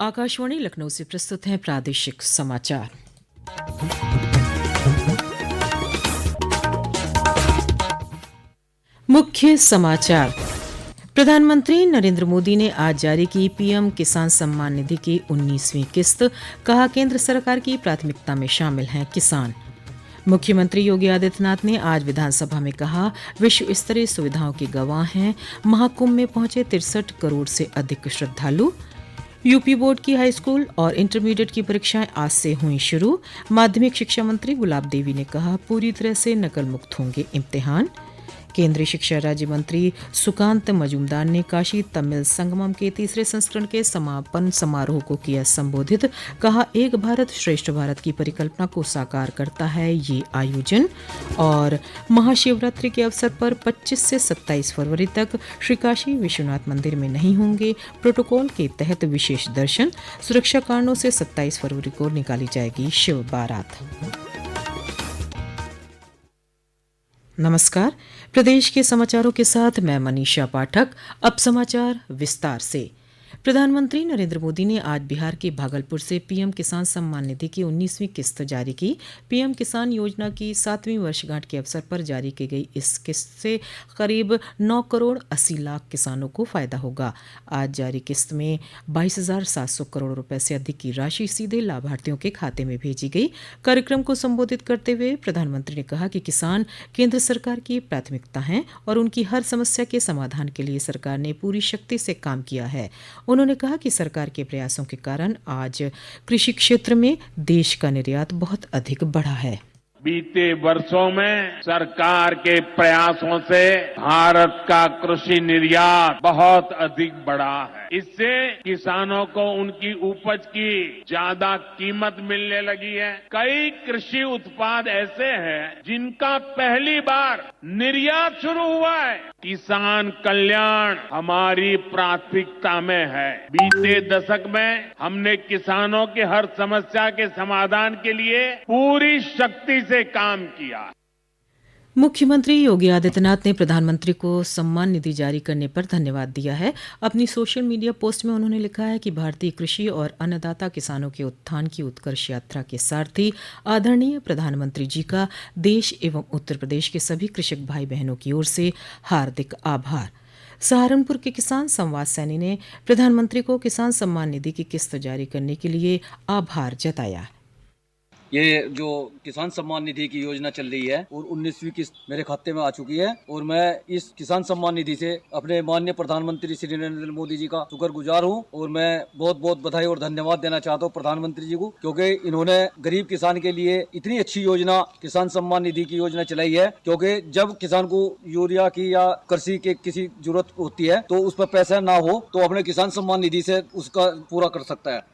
आकाशवाणी लखनऊ से प्रस्तुत हैं प्रादेशिक समाचार। मुख्य समाचार। प्रधानमंत्री नरेंद्र मोदी ने आज जारी की पीएम किसान सम्मान निधि की 19वीं किस्त। कहा, केंद्र सरकार की प्राथमिकता में शामिल हैं किसान। मुख्यमंत्री योगी आदित्यनाथ ने आज विधानसभा में कहा, विश्व स्तरीय सुविधाओं के गवाह हैं। महाकुंभ में पहुंचे 63 करोड़ से अधिक श्रद्धालु। यूपी बोर्ड की हाई स्कूल और इंटरमीडिएट की परीक्षाएं आज से हुई शुरू। माध्यमिक शिक्षा मंत्री गुलाब देवी ने कहा, पूरी तरह से नकल मुक्त होंगे इम्तिहान। केंद्रीय शिक्षा राज्य मंत्री सुकांत मजूमदार ने काशी तमिल संगमम के तीसरे संस्करण के समापन समारोह को किया संबोधित। कहा, एक भारत श्रेष्ठ भारत की परिकल्पना को साकार करता है ये आयोजन। और महाशिवरात्रि के अवसर पर 25 से 27 फरवरी तक श्री काशी विश्वनाथ मंदिर में नहीं होंगे प्रोटोकॉल के तहत विशेष दर्शन। सुरक्षा कारणों से 27 फरवरी को निकाली जाएगी शिव बारात। नमस्कार। प्रदेश के समाचारों के साथ मैं मनीषा पाठक। अब समाचार विस्तार से। प्रधानमंत्री नरेंद्र मोदी ने आज बिहार के भागलपुर से पीएम किसान सम्मान निधि की 19वीं किस्त जारी की। पीएम किसान योजना की 7वीं वर्षगांठ के अवसर पर जारी की गई इस किस्त से करीब 9 करोड़ 80 लाख किसानों को फायदा होगा। आज जारी किस्त में 22,700 करोड़ रुपए से अधिक की राशि सीधे लाभार्थियों के खाते में भेजी गई। कार्यक्रम को संबोधित करते हुए प्रधानमंत्री ने कहा कि किसान केंद्र सरकार की प्राथमिकता हैं और उनकी हर समस्या के समाधान के लिए सरकार ने पूरी शक्ति से काम किया है। उन्होंने कहा कि सरकार के प्रयासों के कारण आज कृषि क्षेत्र में देश का निर्यात बहुत अधिक बढ़ा है। बीते वर्षों में सरकार के प्रयासों से भारत का कृषि निर्यात बहुत अधिक बढ़ा है। इससे किसानों को उनकी उपज की ज्यादा कीमत मिलने लगी है। कई कृषि उत्पाद ऐसे हैं जिनका पहली बार निर्यात शुरू हुआ है। किसान कल्याण हमारी प्राथमिकता में है। बीते दशक में हमने किसानों की हर समस्या के समाधान के लिए पूरी शक्ति से काम किया। मुख्यमंत्री योगी आदित्यनाथ ने प्रधानमंत्री को सम्मान निधि जारी करने पर धन्यवाद दिया है। अपनी सोशल मीडिया पोस्ट में उन्होंने लिखा है कि भारतीय कृषि और अन्नदाता किसानों के उत्थान की उत्कर्ष यात्रा के सारथी आदरणीय प्रधानमंत्री जी का देश एवं उत्तर प्रदेश के सभी कृषक भाई बहनों की ओर से हार्दिक आभार। सहारनपुर के किसान संवाद सैनी ने प्रधानमंत्री को किसान सम्मान निधि की किस्त जारी करने के लिए आभार जताया। ये जो किसान सम्मान निधि की योजना चल रही है और 19वीं किस्त मेरे खाते में आ चुकी है और मैं इस किसान सम्मान निधि से अपने माननीय प्रधानमंत्री श्री नरेंद्र मोदी जी का शुक्रगुजार हूं और मैं बहुत बहुत बधाई और धन्यवाद देना चाहता हूं प्रधानमंत्री जी को, क्योंकि इन्होंने गरीब किसान के लिए इतनी अच्छी योजना किसान सम्मान निधि की योजना चलाई है। क्योंकि जब किसान को यूरिया की या कृषि के किसी जरूरत होती है तो उस पर पैसा ना हो तो अपने किसान सम्मान निधि से उसका पूरा कर सकता है।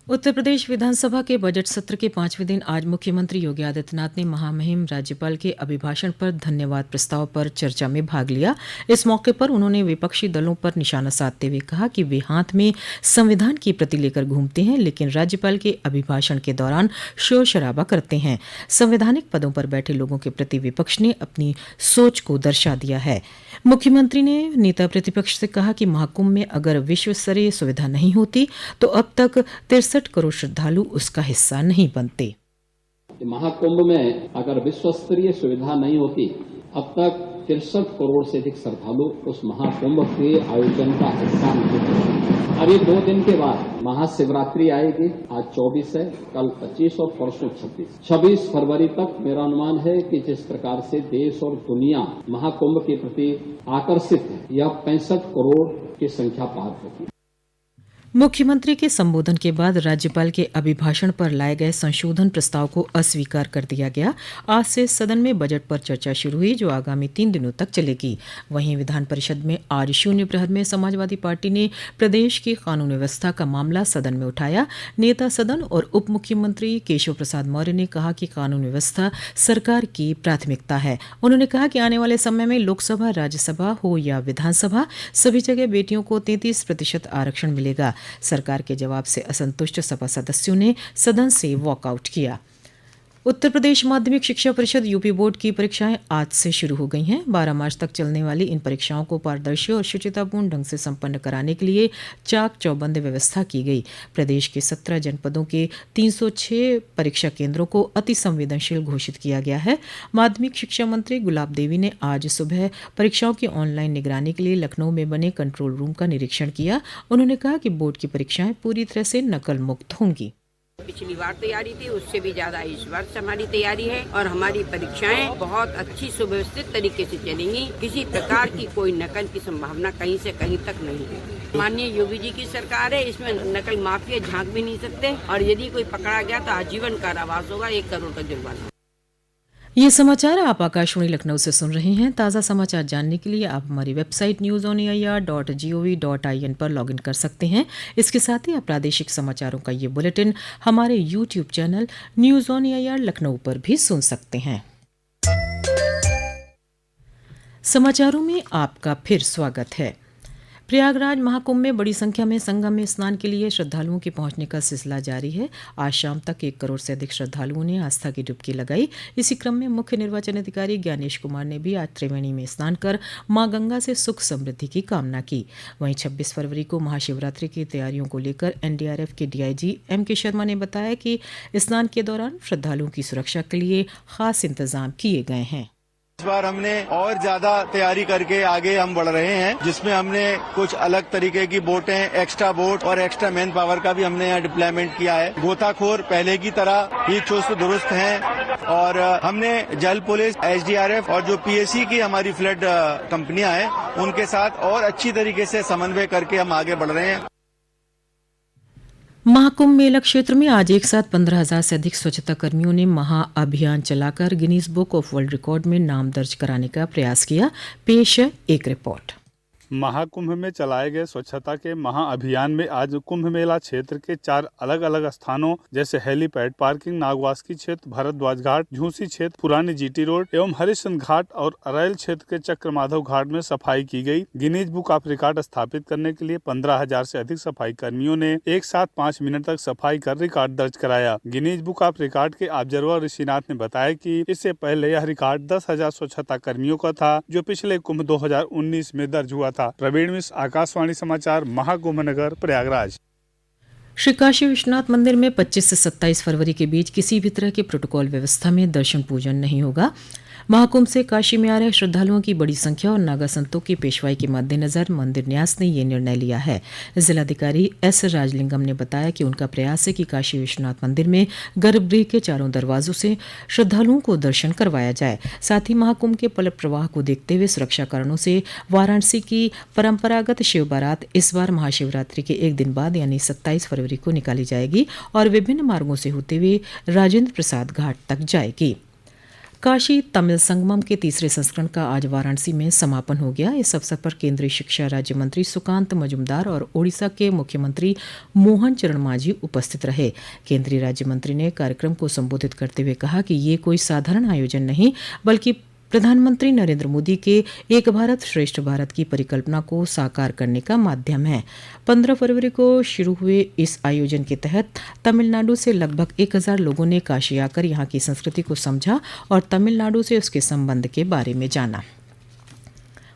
उत्तर प्रदेश विधानसभा के बजट सत्र के 5वें दिन आज मुख्यमंत्री योगी आदित्यनाथ ने महामहिम राज्यपाल के अभिभाषण पर धन्यवाद प्रस्ताव पर चर्चा में भाग लिया। इस मौके पर उन्होंने विपक्षी दलों पर निशाना साधते हुए कहा कि वे हाथ में संविधान की प्रति लेकर घूमते हैं, लेकिन राज्यपाल के अभिभाषण के दौरान शोर शराबा करते हैं। संवैधानिक पदों पर बैठे लोगों के प्रति विपक्ष ने अपनी सोच को दर्शा दिया है। मुख्यमंत्री ने नेता प्रतिपक्ष से कहा कि महाकुंभ में अगर विश्व स्तरीय सुविधा नहीं होती तो अब तक 63 करोड़ श्रद्धालु उसका हिस्सा नहीं बनते। महाकुंभ में अगर विश्व स्तरीय सुविधा नहीं होती अब तक 63 करोड़ से अधिक श्रद्धालु उस महाकुंभ के आयोजन का हिस्सा नहीं बने। अभी 2 दिन के बाद महाशिवरात्रि आएगी। आज 24 है, कल 25 और परसों 26 फरवरी तक मेरा अनुमान है कि जिस प्रकार से देश और दुनिया महाकुंभ के प्रति आकर्षित है, यह 65 करोड़ की संख्या पार होगी। मुख्यमंत्री के संबोधन के बाद राज्यपाल के अभिभाषण पर लाए गए संशोधन प्रस्ताव को अस्वीकार कर दिया गया। आज से सदन में बजट पर चर्चा शुरू हुई, जो आगामी 3 दिनों तक चलेगी। वहीं विधान परिषद में आज शून्य प्रहर में समाजवादी पार्टी ने प्रदेश की कानून व्यवस्था का मामला सदन में उठाया। नेता सदन और उप मुख्यमंत्री केशव प्रसाद मौर्य ने कहा कि कानून व्यवस्था सरकार की प्राथमिकता है। उन्होंने कहा कि आने वाले समय में लोकसभा, राज्यसभा हो या विधानसभा, सभी जगह बेटियों को 33% आरक्षण मिलेगा। सरकार के जवाब से असंतुष्ट सपा सदस्यों ने सदन से वॉकआउट किया। उत्तर प्रदेश माध्यमिक शिक्षा परिषद यूपी बोर्ड की परीक्षाएं आज से शुरू हो गई हैं। 12 मार्च तक चलने वाली इन परीक्षाओं को पारदर्शी और शुचितापूर्ण ढंग से संपन्न कराने के लिए चाक चौबंद व्यवस्था की गई। प्रदेश के 17 जनपदों के 306 परीक्षा केंद्रों को अति संवेदनशील घोषित किया गया है। माध्यमिक शिक्षा मंत्री गुलाब देवी ने आज सुबह परीक्षाओं की ऑनलाइन निगरानी के लिए लखनऊ में बने कंट्रोल रूम का निरीक्षण किया। उन्होंने कहा कि बोर्ड की परीक्षाएं पूरी तरह से नकल मुक्त होंगी। पिछली बार तैयारी थी उससे भी ज्यादा इस वर्ष हमारी तैयारी है और हमारी परीक्षाएं बहुत अच्छी सुव्यवस्थित तरीके से चलेंगी। किसी प्रकार की कोई नकल की संभावना कहीं से कहीं तक नहीं है। माननीय योगी जी की सरकार है, इसमें नकल माफिया झांक भी नहीं सकते और यदि कोई पकड़ा गया तो आजीवन कारावास होगा, 1 करोड़ का जुर्माना। ये समाचार आप आकाशवाणी लखनऊ से सुन रहे हैं। ताज़ा समाचार जानने के लिए आप हमारी वेबसाइट newsonair.gov.in पर लॉगिन कर सकते हैं। इसके साथ ही आप प्रादेशिक समाचारों का ये बुलेटिन हमारे YouTube channel news on AIR Lucknow पर भी सुन सकते हैं। समाचारों में आपका फिर स्वागत है। प्रयागराज महाकुंभ में बड़ी संख्या में संगम में स्नान के लिए श्रद्धालुओं के पहुंचने का सिलसिला जारी है। आज शाम तक 1 करोड़ से अधिक श्रद्धालुओं ने आस्था की डुबकी लगाई। इसी क्रम में मुख्य निर्वाचन अधिकारी ज्ञानेश कुमार ने भी आज त्रिवेणी में स्नान कर मां गंगा से सुख समृद्धि की कामना की। वहीं 26 फरवरी को महाशिवरात्रि की तैयारियों को लेकर एनडीआरएफ के डीआईजी एमके शर्मा ने बताया कि स्नान के दौरान श्रद्धालुओं की सुरक्षा के लिए खास इंतजाम किए गए हैं। इस बार हमने और ज्यादा तैयारी करके आगे हम बढ़ रहे हैं, जिसमें हमने कुछ अलग तरीके की बोटें, एक्स्ट्रा बोट और एक्स्ट्रा मैन पावर का भी हमने यहाँ डिप्लॉयमेंट किया है। गोताखोर पहले की तरह ही चुस्त दुरुस्त हैं और हमने जल पुलिस, एसडीआरएफ और जो पीएसी की हमारी फ्लड कंपनियां हैं उनके साथ और अच्छी तरीके से समन्वय करके हम आगे बढ़ रहे हैं। महाकुंभ मेला क्षेत्र में आज एक साथ 15,000 से अधिक स्वच्छता कर्मियों ने महाअभियान चलाकर Guinness book of world record में नाम दर्ज कराने का प्रयास किया। पेश है एक रिपोर्ट। महाकुंभ में चलाए गए स्वच्छता के महाअभियान में आज कुंभ मेला क्षेत्र के 4 अलग अलग स्थानों जैसे हेलीपैड, पार्किंग, नागवासकी क्षेत्र, भरद्वाज घाट, झूसी क्षेत्र, पुरानी जीटी रोड एवं हरिश्चंद्र घाट और अरैल क्षेत्र के चक्रमाधव घाट में सफाई की गई। गिनीज बुक ऑफ रिकॉर्ड स्थापित करने के लिए 15,000 से अधिक सफाई कर्मियों ने एक साथ 5 मिनट तक सफाई कर रिकॉर्ड दर्ज कराया। गिनीज बुक ऑफ रिकॉर्ड के ऑब्जर्वर ऋषिनाथ ने बताया कि इससे पहले यह रिकॉर्ड 10,000 स्वच्छता कर्मियों का था, जो पिछले कुंभ 2019 में दर्ज हुआ था। प्रवीण मिश्र, आकाशवाणी समाचार, महाकुंभ नगर, प्रयागराज। श्री काशी विश्वनाथ मंदिर में 25 से 27 फरवरी के बीच किसी भी तरह के प्रोटोकॉल व्यवस्था में दर्शन पूजन नहीं होगा। महाकुंभ से काशी में आ रहे श्रद्धालुओं की बड़ी संख्या और नागा संतों की पेशवाई के मद्देनजर मंदिर न्यास ने यह निर्णय लिया है। जिलाधिकारी एस राजलिंगम ने बताया कि उनका प्रयास है कि काशी विश्वनाथ मंदिर में गर्भगृह के चारों दरवाजों से श्रद्धालुओं को दर्शन करवाया जाए। साथ ही महाकुंभ के पल प्रवाह को देखते हुए सुरक्षा कारणों से वाराणसी की परंपरागत शिव बारात इस बार महाशिवरात्रि के एक दिन बाद यानी 27 फरवरी को निकाली जाएगी और विभिन्न मार्गों से होते हुए राजेंद्र प्रसाद घाट तक जाएगी। काशी तमिल संगमम के तीसरे संस्करण का आज वाराणसी में समापन हो गया। इस अवसर पर केंद्रीय शिक्षा राज्य मंत्री सुकांत मजुमदार और ओडिशा के मुख्यमंत्री मोहन चरण मांझी उपस्थित रहे। केंद्रीय राज्य मंत्री ने कार्यक्रम को संबोधित करते हुए कहा कि ये कोई साधारण आयोजन नहीं बल्कि प्रधानमंत्री नरेंद्र मोदी के एक भारत श्रेष्ठ भारत की परिकल्पना को साकार करने का माध्यम है। 15 फरवरी को शुरू हुए इस आयोजन के तहत तमिलनाडु से लगभग 1,000 लोगों ने काशी आकर यहाँ की संस्कृति को समझा और तमिलनाडु से उसके संबंध के बारे में जाना।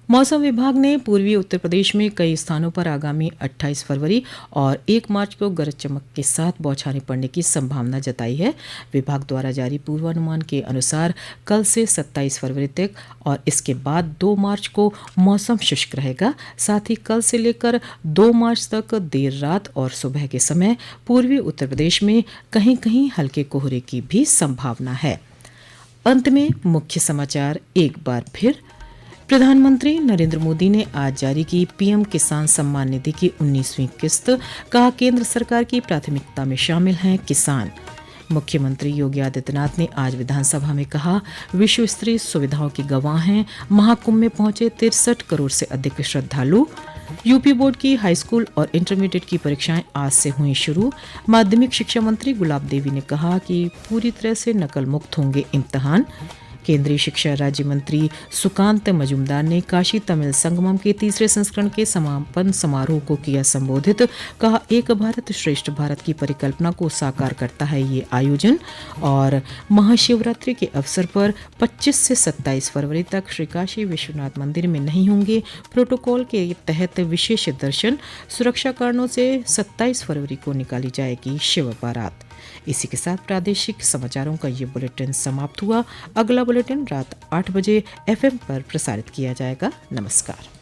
मौसम विभाग ने पूर्वी उत्तर प्रदेश में कई स्थानों पर आगामी 28 फरवरी और 1 मार्च को गरज चमक के साथ बौछारें पड़ने की संभावना जताई है। विभाग द्वारा जारी पूर्वानुमान के अनुसार कल से 27 फरवरी तक और इसके बाद 2 मार्च को मौसम शुष्क रहेगा। साथ ही कल से लेकर 2 मार्च तक देर रात और सुबह के समय पूर्वी उत्तर प्रदेश में कहीं कहीं हल्के कोहरे की भी संभावना है। अंत में मुख्य समाचार एक बार फिर। प्रधानमंत्री नरेंद्र मोदी ने आज जारी की पीएम किसान सम्मान निधि की 19वीं किस्त। कहा केंद्र सरकार की प्राथमिकता में शामिल हैं किसान। मुख्यमंत्री योगी आदित्यनाथ ने आज विधानसभा में कहा विश्व स्तरीय सुविधाओं की गवाह हैं महाकुंभ में पहुंचे 63 करोड़ से अधिक श्रद्धालु। यूपी बोर्ड की हाईस्कूल और इंटरमीडिएट की परीक्षाएं आज से हुई शुरू। माध्यमिक शिक्षा मंत्री गुलाब देवी ने कहा कि पूरी तरह से नकल मुक्त होंगे इम्तिहान। केंद्रीय शिक्षा राज्य मंत्री सुकांत मजूमदार ने काशी तमिल संगमम के तीसरे संस्करण के समापन समारोह को किया संबोधित। कहा, एक भारत श्रेष्ठ भारत की परिकल्पना को साकार करता है ये आयोजन। और महाशिवरात्रि के अवसर पर 25 से 27 फरवरी तक श्री काशी विश्वनाथ मंदिर में नहीं होंगे प्रोटोकॉल के तहत विशेष दर्शन। सुरक्षा कारणों से 27 फरवरी को निकाली जाएगी शिव बारात। इसी के साथ प्रादेशिक समाचारों का ये बुलेटिन समाप्त हुआ। अगला बुलेटिन रात 8 बजे FM पर प्रसारित किया जाएगा। नमस्कार।